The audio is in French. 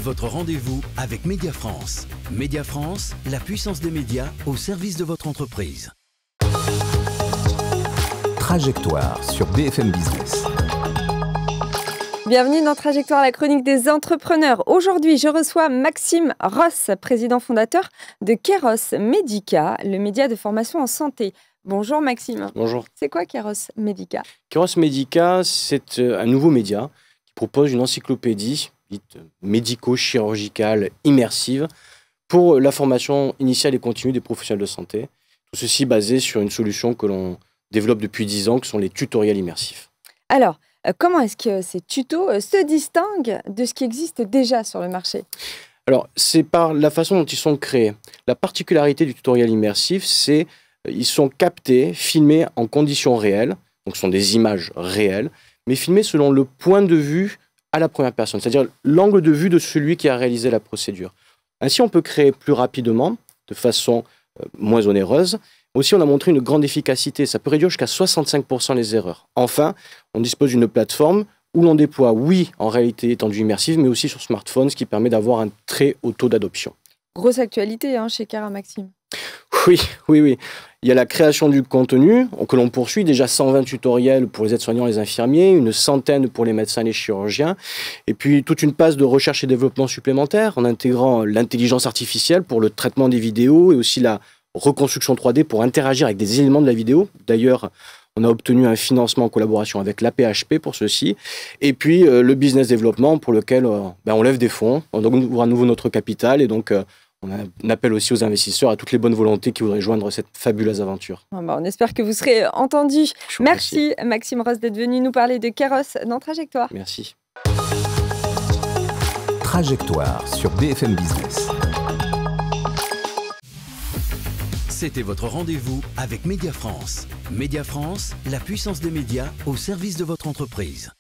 votre rendez-vous avec Média France. Média France, la puissance des médias au service de votre entreprise. Trajectoire sur BFM Business. Bienvenue dans Trajectoire, la chronique des entrepreneurs. Aujourd'hui, je reçois Maxime Ross, président fondateur de Keros Medica, le média de formation en santé. Bonjour Maxime. Bonjour. C'est quoi Keros Medica? Keros Medica, c'est un nouveau média qui propose une encyclopédie dite médico-chirurgicale immersive pour la formation initiale et continue des professionnels de santé. Tout ceci basé sur une solution que l'on développe depuis 10 ans, que sont les tutoriels immersifs. Alors, comment est-ce que ces tutos se distinguent de ce qui existe déjà sur le marché? Alors, c'est par la façon dont ils sont créés. La particularité du tutoriel immersif, c'est qu'ils sont captés, filmés en conditions réelles, donc ce sont des images réelles, mais filmés selon le point de vue à la première personne, c'est-à-dire l'angle de vue de celui qui a réalisé la procédure. Ainsi, on peut créer plus rapidement, de façon moins onéreuse. Aussi, on a montré une grande efficacité. Ça peut réduire jusqu'à 65% les erreurs. Enfin, on dispose d'une plateforme où l'on déploie, oui, en réalité étendue immersive, mais aussi sur smartphone, ce qui permet d'avoir un très haut taux d'adoption. Grosse actualité chez Keros, Maxime. Oui. Il y a la création du contenu que l'on poursuit. Déjà 120 tutoriels pour les aides-soignants et les infirmiers, une centaine pour les médecins et les chirurgiens. Et puis toute une phase de recherche et développement supplémentaire en intégrant l'intelligence artificielle pour le traitement des vidéos et aussi la reconstruction 3D pour interagir avec des éléments de la vidéo. D'ailleurs, on a obtenu un financement en collaboration avec l'AP-HP pour ceci. Et puis le business développement pour lequel on lève des fonds, on ouvre à nouveau notre capital et donc on appelle aussi aux investisseurs, à toutes les bonnes volontés qui voudraient joindre cette fabuleuse aventure. On espère que vous serez entendus. Merci Maxime Ross d'être venu nous parler de Keros dans Trajectoire. Merci. Trajectoire sur BFM Business. C'était votre rendez-vous avec Média France. Média France, la puissance des médias au service de votre entreprise.